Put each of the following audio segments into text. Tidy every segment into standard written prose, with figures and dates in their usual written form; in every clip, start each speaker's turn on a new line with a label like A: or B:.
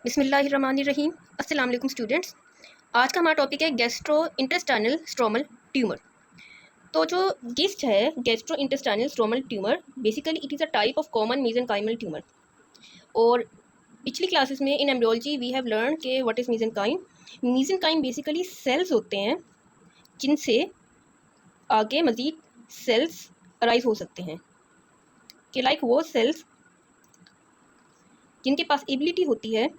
A: बिस्मिल्लाहिर्रहमानिर्रहीम। अस्सलाम वालेकुम स्टूडेंट्स। आज का हमारा टॉपिक है गैस्ट्रो इंटेस्टाइनल स्ट्रोमल ट्यूमर। तो जो गिस्ट है gastro intestinal stromal tumour, basically it is a type of common mesenchymal tumour. और पिछली क्लासेस में in embryology we have learn के what is mesenchyme. Mesenchyme basically cells होते हैं जिनसे आगे मज़ीद सेल्स अराइज हो सकते हैं, कि लाइक वो सेल्स जिनके पास एबिलिटी होती है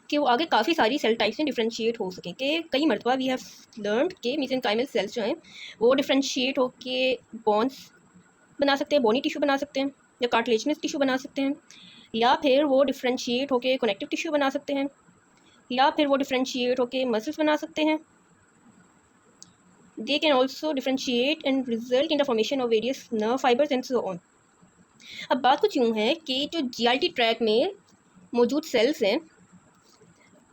A: कि वो आगे काफ़ी सारी सेल टाइप्स में डिफ्रेंशिएट हो सकें। कि कई मरतबा वी हैव लर्नड के मीसेंकाइमल सेल्स जो हैं वो डिफ्रेंशिएट होके बॉन्स बना सकते हैं, बोनी टिश्यू बना सकते हैं, या कार्टिलेजिनस टिश्यू बना सकते हैं, या फिर वो डिफ्रेंशिएट होके कनेक्टिव टिश्यू बना सकते हैं, या फिर वो डिफ्रेंशिएट होके मसल्स बना सकते हैं। They can also differentiate and result in the formation of various nerve fibres and so on. अब बात कुछ यूँ है कि जो जीआईटी ट्रैक में मौजूद सेल्स हैं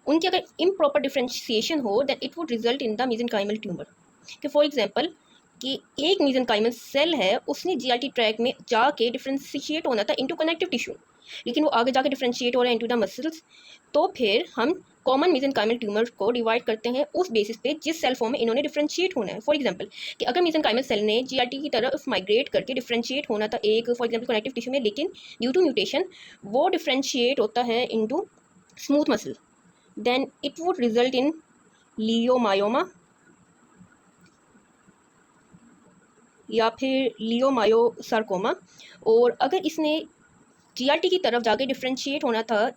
A: उनकी अगर इम्प्रॉपर डिफ्रेंशिएशन हो that it would result in the mesenchymal tumour. कि फॉर एग्जांपल कि एक मीजेंकाइमल सेल है, उसने जीआईटी ट्रैक में जाके डिफ्रेंशिएट होना था इनटू कनेक्टिव टिश्यू, लेकिन वो आगे जाके डिफ्रेंशिएट हो रहा है इनटू द मसल्स। तो फिर हम कॉमन मीजेंकाइमल ट्यूमर को डिवाइड करते हैं उस बेसिस पे जिस सेल फॉर्म में इन्होंने डिफ्रेंशिएट होना है। फॉर एग्जांपल कि अगर मीजेंकाइमल सेल ने जीआईटी की तरफ माइग्रेट करके डिफ्रेंशिएट होना था एक फॉर एग्जांपल कनेक्टिव टिश्यू में, लेकिन ड्यू टू म्यूटेशन वो डिफ्रेंशिएट होता है into smooth muscle, then it would result in leiomyoma या फिर लियोमायोसार्कोमा। और अगर इसने जीआरटी की तरफ जाके डिफ्रेंशिएट होना था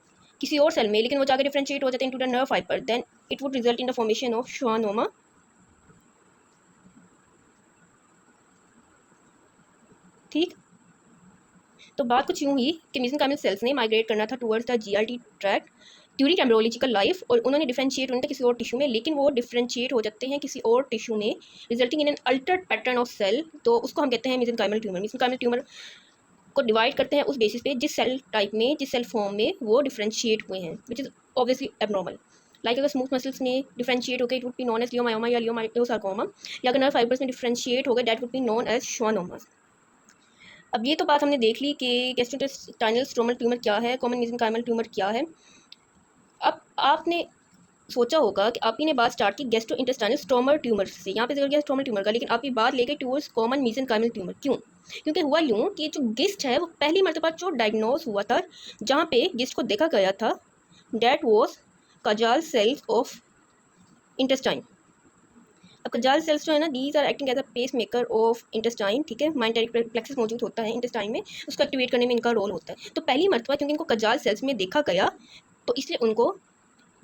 A: किसी और सेल में, लेकिन वो जाके डिफ्रेंशिएट हो जाते हैं into the nerve fibre, then it would result in the formation of schwannoma. ठीक, तो बात कुछ यूँ ही कि मेसेंकाइमल सेल्स ने माइग्रेट करना था towards the GRT track during embryological life, और उन्होंने डिफ्रेंशिएट होना था किसी और टिश्यू में, लेकिन वो डिफ्रेंशिएट हो जाते हैं किसी और टिश्यू में resulting in an altered pattern of cell. तो उसको हम कहते हैं मेसेंकाइमल ट्यूमर। मेसेंकाइमल ट्यूमर को डिवाइड करते हैं उस बेसिस पे जिस सेल टाइप में, जिस सेल फॉर्म में वो डिफ्रेंशिएट हुए हैं, which is obviously abnormal. Like अगर स्मूथ मसल्स में डिफ्रेंशिएट हो गए it would be known as leiomyoma या लियोमायोसार्कोमा, या अगर नर्व फाइबर्स में डिफ्रेंशिएट हो गए that would be known as schwannoma. अब ये तो बात हमने देख ली कि गैस्ट्रोइंटेस्टाइनल स्ट्रोमल ट्यूमर क्या है, कॉमन मेसेंकाइमल ट्यूमर क्या है। अब आपने सोचा होगा कि आप ही ने बात स्टार्ट की गैस्ट्रोइंटेस्टाइनल स्ट्रोमल ट्यूमर से, यहाँ पे जिक्र किया स्ट्रोमल ट्यूमर का, लेकिन आप ये बात लेके टूवर्ड्स कॉमन मेसेंकाइमल ट्यूमर। क्यों? क्योंकि हुआ यूँ कि जो गिस्ट है वो पहली मरतबा जो डायग्नोज हुआ था, जहाँ पे गिस्ट को देखा गया था, that was Cajal cells of intestine. अब कजाल सेल्स जो है ना, these are acting as a pace maker of intestine. ठीक है, माइंटेरिक प्लेक्सस मौजूद होता है इंटेस्टाइन में, उसको एक्टिवेट करने में इनका रोल होता है। तो पहली मरतबा क्योंकि इनको कजाल सेल्स में देखा गया तो इसलिए उनको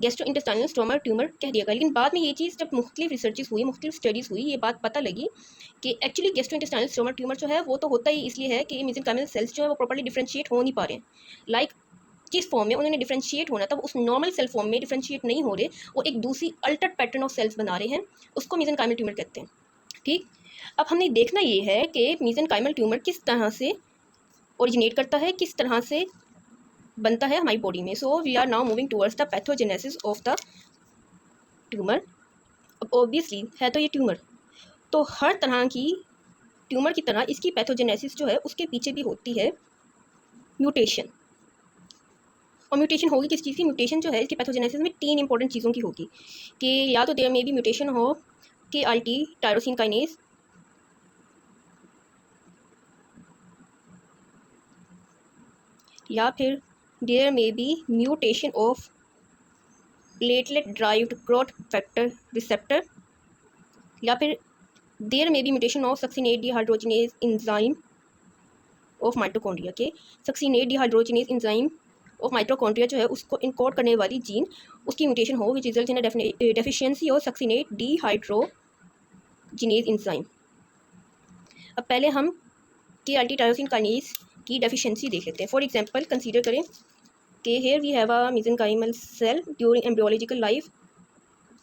A: गैस्ट्रोइंटेस्टाइनल स्ट्रोमल ट्यूमर कह दिया गया। लेकिन बाद में ये चीज़ जब मुख्तलिफ रिसर्चेस हुई, मुख्तलिफ स्टडीज़ हुई, ये बात पता लगी कि एक्चुअली गैस्ट्रोइंटेस्टाइनल स्ट्रोमल ट्यूमर जो है वो तो होता ही इसलिए है कि मेसेंकाइमल सेल्स जो है वो प्रॉपर्ली डिफ्रेंशिएट हो नहीं पा रहे हैं। लाइक जिस फॉर्म में उन्होंने डिफ्रेंशिएट होना था उस नॉर्मल सेल फॉर्म में डिफ्रेंशिएट नहीं हो रहे, वो एक दूसरी अल्टर्ड पैटर्न ऑफ सेल्स बना रहे हैं, उसको मेसेंकाइमल ट्यूमर कहते हैं। ठीक, अब हमने देखना ये है कि मेसेंकाइमल ट्यूमर किस तरह से ओरिजिनेट करता है, किस तरह से बनता है हमारी बॉडी में। So we are now moving towards the pathogenesis of the tumour. अब ऑब्वियसली है तो ये ट्यूमर, तो हर तरह की ट्यूमर की तरह इसकी पैथोजेनेसिस जो है उसके पीछे भी होती है म्यूटेशन। और म्यूटेशन होगी किस चीज़ की? म्यूटेशन जो है इसकी पैथोजेनेसिस में तीन इंपॉर्टेंट चीज़ों की होगी, कि या तो देयर में भी म्यूटेशन हो कि अल्टी टायरोसिन काइनेज, या फिर there may be mutation of platelet derived growth factor receptor, या फिर there may be mutation of succinate dehydrogenase enzyme of mitochondria. के succinate dehydrogenase enzyme of mitochondria जो है उसको इनकोड करने वाली जीन, उसकी म्यूटेशन हो which result in deficiency of succinate dehydrogenase enzyme. अब पहले हम के अल्टी टायरोसिन काइनेज की डेफिशिएंसी देख लेते हैं। फॉर एग्जांपल कंसीडर करें कि here we have a mesenchymal cell during embryological life,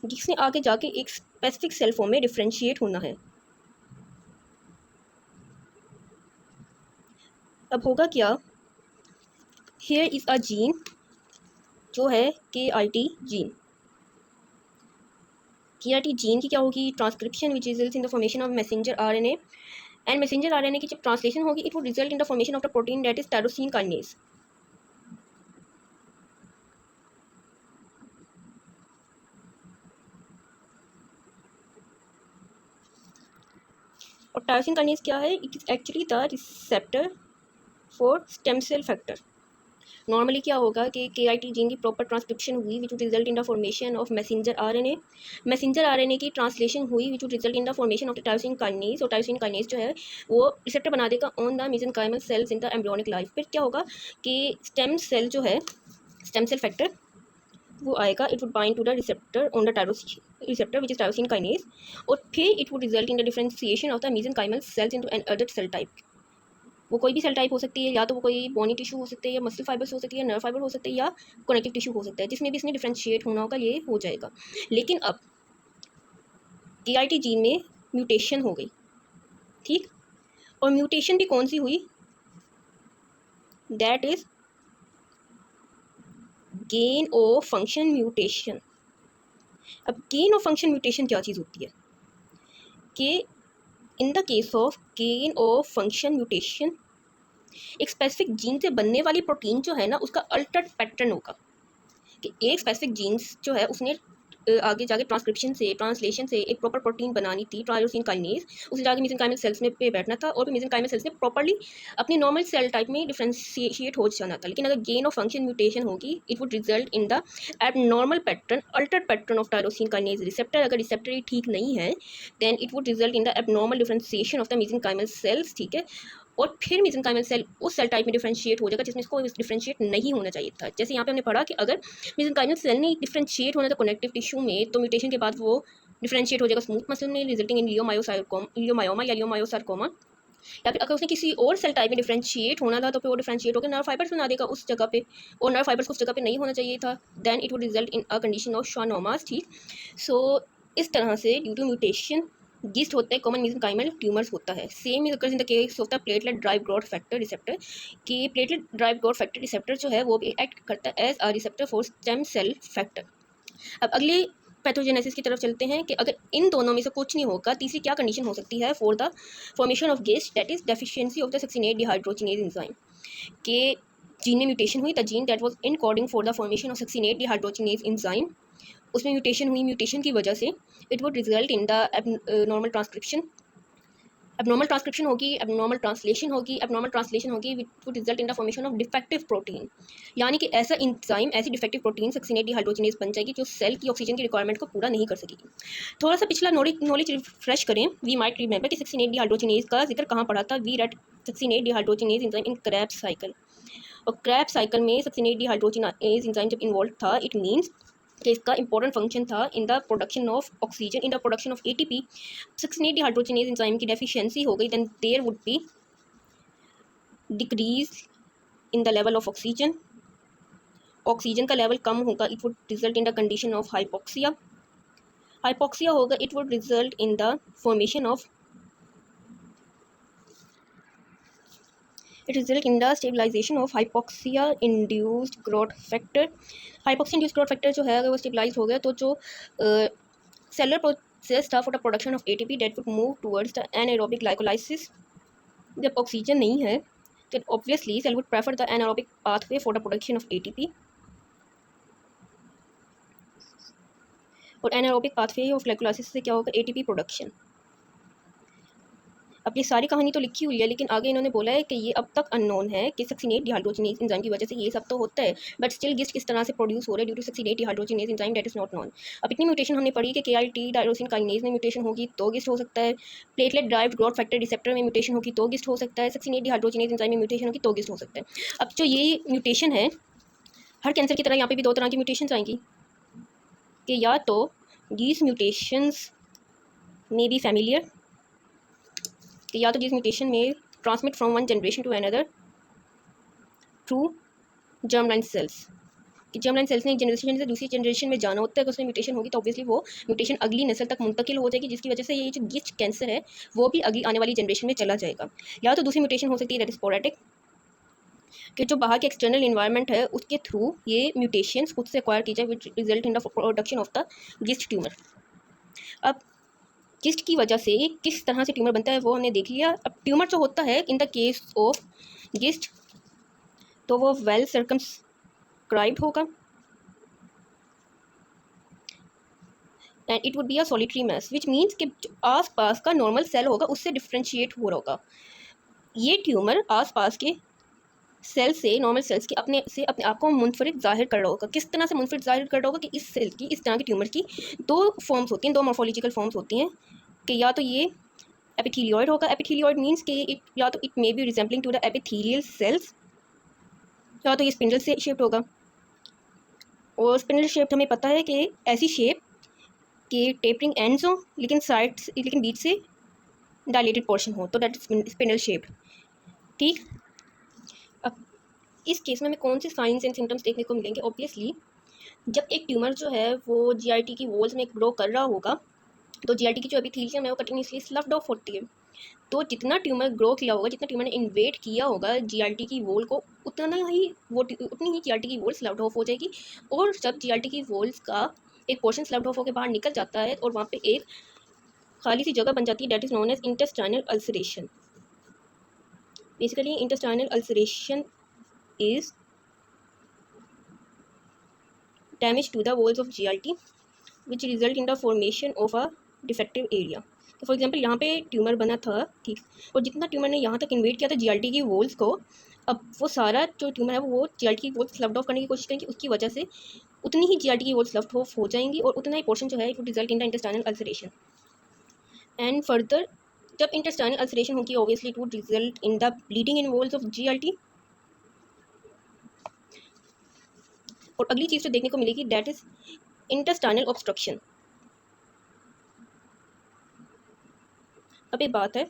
A: जिसने आगे जाके एक स्पेसिफिक सेल फॉर्म में डिफ्रेंशिएट होना है। अब होगा क्या, हेयर इज़ अ जीन जो है KRT जीन। KRT जीन की क्या होगी? Transcription which results in the formation of messenger RNA, and messenger RNA की जब ट्रांसलेशन होगी it would result in the formation of the protein that is tyrosine kinase. और tyrosine kinase क्या है? It is actually the receptor for stem cell factor. Normally क्या होगा कि KIT gene की प्रॉपर ट्रांसक्रिप्शन हुई which would result in the formation of messenger RNA। Messenger RNA की translation हुई which would result in the formation of the tyrosine kinase. और tyrosine kinase जो है वो रिसेप्टर बना देगा on the mesenchymal cells in the embryonic life. फिर क्या होगा कि स्टेम सेल जो है, स्टेम सेल फैक्टर वो आएगा, it would bind to the receptor on the tyrosine receptor which is tyrosine kinase. और फिर it would result in the differentiation of the mesenchymal cells into an other cell type. वो कोई भी cell type हो सकती है, या तो वो कोई बोनी टिश्यू हो सकती है, या मसल फाइबर्स हो सकती है, या नर्व फाइबर हो सकते हैं, या कनेक्टिव टिश्यू हो सकता है, जिसमें भी इसने डिफ्रेंशिएट होना होगा ये हो जाएगा। लेकिन अब KIT जीन में म्यूटेशन हो गई, ठीक, और म्यूटेशन भी कौन सी हुई? That is gain of function mutation. अब गेन ऑफ फंक्शन म्यूटेशन क्या चीज़ होती है कि इन the case of gain of function mutation एक स्पेसिफिक जीन से बनने वाली प्रोटीन जो है ना उसका अल्टर्ड पैटर्न होगा कि एक स्पेसिफिक जीन्स जो है उसने आगे जाके ट्रांसलेशन से एक प्रॉपर प्रोटीन बनानी थी, टायरोसिन काइनेज, उसे जाके मेसेंकाइमल सेल्स में पे बैठना था और फिर मेसेंकाइमल सेल्स में प्रॉपर्ली अपने नॉर्मल सेल टाइप में डिफ्रेंशिएट हो जाना था। लेकिन अगर गेन ऑफ फंक्शन म्यूटेशन होगी it would result in the abnormal pattern, altered pattern of tyrosine kinase receptor. अगर रिसेप्टर ही ठीक नहीं है then it would result in the abnormal differentiation of the mesenchymal cells, ठीक है। और फिर मेसेंकाइमल सेल उस सेल टाइप में डिफ्रेंशिएट हो जाएगा जिसमें इसको डिफ्रेंशिएट नहीं होना चाहिए था। जैसे यहाँ पे हमने पढ़ा कि अगर मेसेंकाइमल सेल ने डिफ्रेंशिएट होना था कनेक्टिव टिश्यू में तो म्यूटेशन के बाद वो डिफ्रेंशिएट हो जाएगा स्मूथ मसल में, रिजल्टिंग इन लियोमायोमा या लियोमायोसार्कोमा। या फिर अगर उसने किसी और सेल टाइप में डिफ्रेंशिएट होना था तो फिर वो डिफ्रेंशिएट होकर नर्व फाइबर्स बना देगा उस जगह पे, और नर्व फाइबर्स उस जगह पे नहीं होना चाहिए था, then it would result in a condition of schwannomas, ठीक। सो इस तरह से ड्यू टू म्यूटेशन गिस्ट होता है, कॉमन मेसेंकाइमल ट्यूमर्स होता है। Same is in the case of the platelet drive growth factor receptor कि platelet drive growth factor receptor जो है वो भी एक्ट करता है as a receptor for stem cell factor. अब अगले पैथोजेनेसिस की तरफ चलते हैं कि अगर इन दोनों में से कुछ नहीं होगा तीसरी क्या कंडीशन हो सकती है for the formation of gist, that is deficiency of the succinate dehydrogenase enzyme. के जीन में म्यूटेशन हुई, the gene that was encoding for the formation of succinate dehydrogenase enzyme, उसमें म्यूटेशन हुई, म्यूटेशन की वजह से it would result in the normal transcription, abnormal transcription होगी, abnormal translation होगी, एबनॉर्मल ट्रांसलेशन होगी विच would result in the formation of defective protein. यानी कि ऐसा इंजाइम, ऐसी डिफेक्टिव प्रोटीन सक्सिनेट डिहाइड्रोजिनेज बन जाएगी जो सेल की ऑक्सीजन की रिक्वायरमेंट को पूरा नहीं कर सकेगी। थोड़ा सा पिछला नॉलेज रिफ्रेश करें, वी माइट रिमेंबर कि सक्सिनेट डिहाइड्रोजिनेज का जिक्र कहाँ पड़ा था। We read succinate dehydrogenase enzyme in Krebs cycle, और क्रेब्स साइकिल में सक्सिनेट डिहाइड्रोजिनेज एंजाइम जब इन्वॉल्व था इट मीन्स कि इसका इंपॉर्टेंट फंक्शन था in the production of oxygen, in the production of ATP। Succinate dehydrogenase enzyme की deficiency हो गई then there would be decrease in the level of oxygen, oxygen का level कम होगा, it would result in the condition of hypoxia, hypoxia होगा it would result in the formation of it result in the stabilization of hypoxia induced growth factor। hypoxia induced growth factor जो है अगर वो stabilise हो गया तो जो cellular process था for the production of ATP that would move towards the anaerobic glycolysis। जब ऑक्सीजन नहीं है तो obviously cell would prefer the anaerobic pathway for the production of ATP, और anaerobic pathway of glycolysis से क्या होगा ATP production. अब ये सारी कहानी तो लिखी हुई है लेकिन आगे इन्होंने बोला है कि ये अब तक अननोन है कि सक्सिनेट डिहाइड्रोजिनेज एंजाइम की वजह से ये सब तो होता है बट स्टिल गिस्ट किस तरह से प्रोड्यूस हो रहा है due to succinate dehydrogenase enzyme that is not known. अब इतनी म्यूटेशन हमने पढ़ी कि KIT टायरोसिन काइनेज में म्यूटेशन होगी तो गिस्ट हो सकता है, platelet derived growth factor receptor में म्यूटेशन होगी तो गिस्ट हो सकता है, सक्सिनेट डिहाइड्रोजिनेज एंजाइम में म्यूटेशन होगी तो गिस्ट हो सकता है। अब जो ये म्यूटेशन है हर कैंसर की तरह यहाँ पे भी दो तरह की म्यूटेशन आएंगी कि या तो these mutations may be familiar, या तो जिस म्यूटेशन में transmit from one generation to another through germ line cells, कि जर्म लाइन सेल्स ने एक जनरेशन से दूसरी जनरेशन में जाना होता है, अगर उसमें म्यूटेशन होगी तो ऑब्वियसली वो म्यूटेशन अगली नस्ल तक मुंतकिल हो जाएगी जिसकी वजह से ये जो गिस्ट कैंसर है वो भी अगली आने वाली जनरेशन में चला जाएगा। या तो दूसरी म्यूटेशन हो सकती है दैट इज स्पोरेटिक, कि जो बाहर के एक्सटर्नल इन्वायरमेंट है उसके थ्रू ये म्यूटेशन खुद से एक्वायर की जाए विच result in the production of the gist tumour. अब गिस्ट की वजह से किस तरह से ट्यूमर बनता है वो हमने देख लिया। अब ट्यूमर जो होता है in the case of GIST तो वो वेल सर्कमस्क्राइब्ड होगा, and it would be a solitary mass, which means कि आस पास का नॉर्मल सेल होगा उससे डिफ्रेंशिएट हो रहा होगा। ये ट्यूमर आस पास के सेल से, नॉर्मल सेल्स के अपने आप को मुनफरिद जाहिर कर रहा होगा। किस तरह से मुनफरिद जाहिर कर रहा होगा कि इस सेल की, इस तरह की ट्यूमर की दो फॉर्म्स होती हैं, दो मॉर्फोलॉजिकल फॉर्म्स होती हैं कि या तो ये एपिथेलियोइड होगा, एपिथेलियोइड मीन्स कि या तो it may be resembling to the epithelial cells, या तो ये स्पिंडल से शेप्ड होगा। और स्पिंडल शेप्ड हमें पता है कि ऐसी शेप के टेपरिंग एंड्स हो लेकिन बीच से डायलेटेड पोर्शन हो, तो दैट इज स्पिंडल शेप्ड। ठीक, अब इस केस में हमें कौन से साइंस एंड सिम्टम्स देखने को मिलेंगे? ऑब्वियसली जब एक ट्यूमर जो है वो जीआईटी की वॉल्स में ग्रो कर रहा होगा, तो जीआईटी की जो एपिथेलियम है वो कंटिन्यूसली स्लफ्ड ऑफ होती है। तो जितना ट्यूमर ग्रो किया होगा, जितना ट्यूमर ने इन्वेड किया होगा जीआईटी की वॉल को, उतनी ही जीआईटी की वॉल स्लफ्ड ऑफ हो जाएगी। और जब जीआईटी की वॉल्स का एक पोर्शन स्लफ्ड ऑफ होकर बाहर निकल जाता है और वहाँ पे एक खाली सी जगह बन जाती है, that is known as intestinal ulceration. Basically intestinal ulceration is damage to the walls of GLT which result in the formation of a defective area। तो फॉर एग्जांपल यहाँ पे ट्यूमर बना था, ठीक, और जितना ट्यूमर ने यहाँ तक इन्वेट किया था जीआरटी की वॉल्स को, अब वो सारा जो ट्यूमर है वो जीआरटी की वॉल्स स्लफ्ड ऑफ करने की कोशिश करेंगे, उसकी वजह से उतनी ही जीआरटी की वॉल्स स्लफ्ड ऑफ हो जाएंगी और उतना ही पोर्शन जो है it would result in the intestinal ulceration. And further जब इंटेस्टाइनल अल्सरेशन होगी obviously it would result in the bleeding in walls of GRT. और अगली चीज़ जो देखने को मिलेगी दैट इज इंटेस्टाइनल ऑब्स्ट्रक्शन। अब एक बात है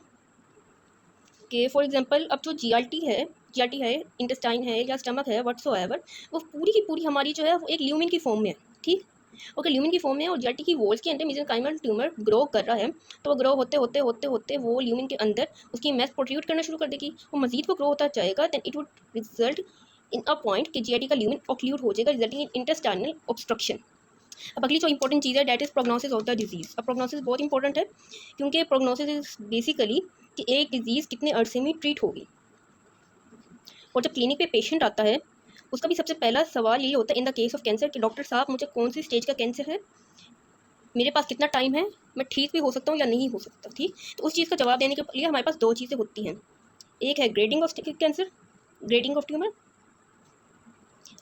A: कि फॉर एग्जांपल अब जो जीआरटी है, इंटेस्टाइन है या स्टमक है, व्हाट्सोएवर, वो पूरी की पूरी हमारी जो है वो एक ल्यूमिन की फॉर्म में है। ठीक, ओके, ल्यूमिन की फॉर्म में और जीआरटी की वॉल्स के अंदर मेसेंकाइमल ट्यूमर ग्रो कर रहा है, तो वो ग्रो होते होते होते होते वो ल्यूमिन के अंदर उसकी मैस प्रोट्रूड करना शुरू कर देगी। वो मजीद वो ग्रो होता जाएगा, then it would result in a point कि जीआरटी का ल्यूमिन ऑक्लूड हो जाएगा, रिजल्टिंग इन इंटेस्टाइनल ऑब्स्ट्रक्शन। अब अगली जो इंपॉर्टेंट चीज़ है that is prognosis of the disease. अब प्रोग्नोसिस बहुत इंपॉर्टेंट है क्योंकि प्रोग्नोसिस इज बेसिकली कि एक डिजीज़ कितने अरसे में ट्रीट होगी। और जब क्लिनिक पे पेशेंट आता है उसका भी सबसे पहला सवाल ये होता है in the case of cancer कि डॉक्टर साहब मुझे कौन सी स्टेज का कैंसर है, मेरे पास कितना टाइम है, मैं ठीक भी हो सकता हूँ या नहीं हो सकता। ठीक, तो उस चीज़ का जवाब देने के लिए हमारे पास दो चीज़ें होती हैं, एक है grading of cancer, grading of tumour,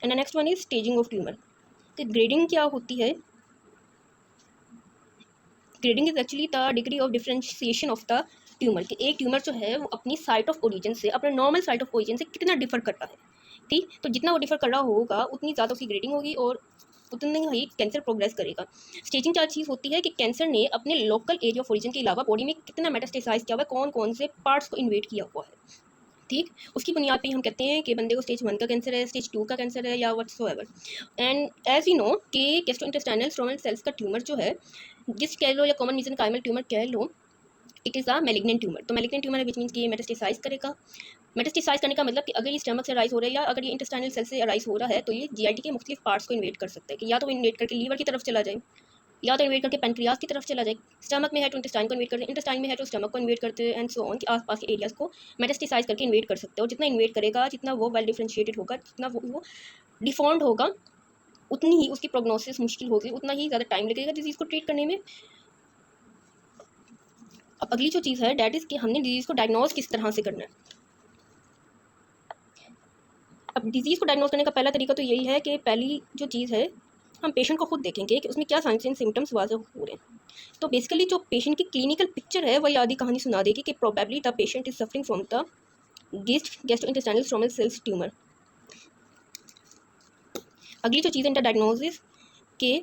A: and the next one is staging of tumour. तो ग्रेडिंग क्या होती है? Grading is actually the degree of differentiation of the tumour, कि एक ट्यूमर जो है वो अपनी साइट ऑफ ओरिजिन से, अपने नॉर्मल साइट ऑफ ओरिजिन से कितना डिफर कर रहा है। ठीक, तो जितना वो डिफर कर रहा होगा उतनी ज़्यादा उसकी ग्रेडिंग होगी और उतनी ही कैंसर प्रोग्रेस करेगा। स्टेजिंग क्या चीज़ होती है कि कैंसर ने अपने लोकल एरिया ऑफ ओरिजिन के अलावा बॉडी में कितना मेटास्टेसाइज किया हुआ है, कौन कौन से पार्ट्स को इन्वेट किया हुआ है। ठीक, उसकी बुनियाद पे हम कहते हैं कि बंदे को स्टेज 1 का कैंसर है, स्टेज 2 का कैंसर है या whatsoever. And as you know कि गैस्ट्रोइंटेस्टाइनल स्ट्रोमल सेल्स का ट्यूमर जो है, जिस कह लो या कॉमन मेसेंकाइमल ट्यूमर कह लो, it is a malignant tumour. तो मैलिग्नेंट ट्यूमर है विच मीन्स कि ये मेटास्टेसाइज करेगा। मेटास्टेसाइज करने का मतलब कि अगर ये स्टमक से अराइज हो रहा है या अगर ये इंटेस्टाइनल सेल से अराइज हो रहा है तो ये जीआईटी के मुख्तलिफ पार्ट्स को इन्वेट कर सकता है, कि या तो वो इन्वेट करके लीवर की तरफ चला जाए, या तो इन्वेट करके पेंक्रियाज की तरफ चला जाए, स्टमक में है तो इंटेस्टाइन को इन्वेट करते हैं, इंटेस्टाइन में है तो स्टमक को इन्वेट करते हैं, एंड सो ऑन, कि आसपास के एरियाज को मेटास्टेसाइज करके इन्वेट कर सकते हैं। और जितना इन्वेट करेगा, जितना वो वेल डिफरेंशिएटेड होगा, जितना वो डिफॉर्म्ड होगा, उतनी ही उसकी प्रोग्नोसिस मुश्किल होगी, उतना ही ज़्यादा टाइम लगेगा डिजीज़ को ट्रीट करने में। अब अगली जो चीज़ है डैट इज़ कि हमने डिजीज़ को डायग्नोज किस तरह से करना है। अब डिजीज़ को डायग्नोज करने का पहला तरीका तो यही है कि पहली जो चीज़ है हम पेशेंट को खुद देखेंगे कि उसमें क्या साइंस एंड सिम्टम्स वाज़ेह हो रहे हैं। तो बेसिकली जो पेशेंट की क्लिनिकल पिक्चर है वही आधी कहानी सुना देगी कि probably the patient is suffering from the gastrointestinal stromal cells tumour. अगली जो चीज़ है डायग्नोसिस के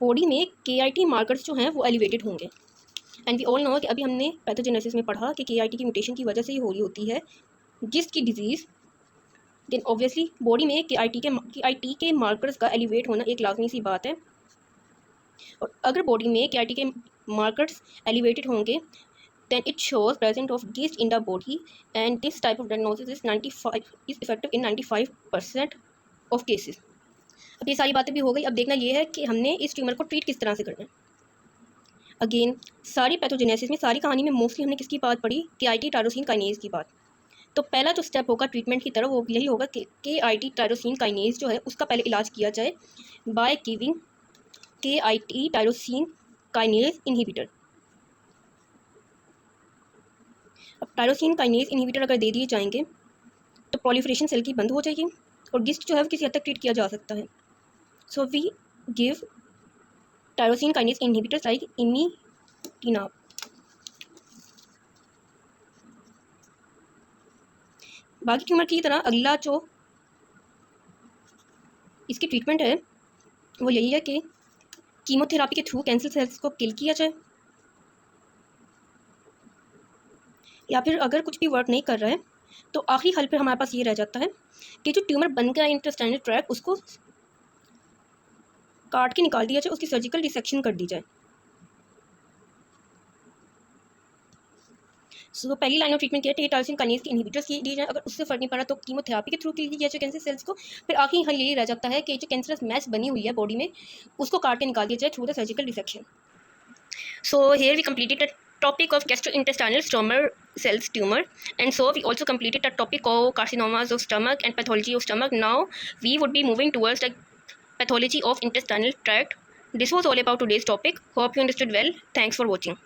A: बॉडी में KIT मार्कर्स जो हैं वो एलिवेटेड होंगे। एंड वी ऑल नो कि अभी हमने पैथोजेनेसिस में पढ़ा कि KIT की म्यूटेशन की वजह से ही हो रही होती है जिसकी डिजीज़। देन ऑब्वियसली बॉडी में KIT के मार्कर्स का एलिवेट होना एक लाजमी सी बात है। और अगर बॉडी में KIT के मार्कर्स एलिवेटेड होंगे then it shows presence of yeast in the body, and this type of diagnosis is effective in 95% of cases। अब ये सारी बातें भी हो गई, अब देखना ये है कि हमने इस ट्यूमर को ट्रीट किस तरह से करना है। अगेन सारी पैथोजेनेसिस में, सारी कहानी में मोस्टली हमने किसकी बात पढ़ी? KIT टायरोसिन काइनेज की बात। तो पहला जो स्टेप होगा ट्रीटमेंट की तरफ वो यही होगा कि KIT टायरोसिन काइनेज जो है उसका पहले इलाज किया जाए by giving KIT tyrosine kinase inhibitor. अब टायरोसिन काइनेज इनहिबिटर अगर दे दिए जाएंगे तो प्रोलिफरेशन सेल की बंद हो जाएगी और गिस्ट जो है वो किसी हद तक ट्रीट किया जा सकता है। So we give tyrosine kinase inhibitors like imatinib. बाकी ट्यूमर की तरह अगला जो इसकी ट्रीटमेंट है वो यही है कि कीमोथेरापी के थ्रू कैंसर सेल्स को किल किया जाए, या फिर अगर कुछ भी वर्क नहीं कर रहा है तो आखिरी हल पर हमारे पास ये रह जाता है कि जो ट्यूमर बन गया इंटेस्टाइनल ट्रैक्ट उसको काट के निकाल दिया जाए, उसकी सर्जिकल डिसेक्शन कर दी जाए। सो पहली लाइन ऑफ ट्रीटमेंट क्या है, टायरोसिन काइनेज के इनहिबिटर्स दिए जाए, अगर उससे फर्क नहीं पड़ा तो कीमोथेरापी के थ्रू किल किया जाए कैंसर सेल्स को। फिर आखिरी हल यही रह जाता है कि जो कैंसरस मैस बनी हुई है बॉडी में उसको काट के निकाल दिया जाए through the surgical dissection. So here we completed the topic of gastrointestinal stromal cells tumor, and so we also completed the topic of carcinomas of stomach and pathology of stomach. Now we would be moving towards the pathology of intestinal tract. This was all about today's topic. Hope you understood well. Thanks for watching.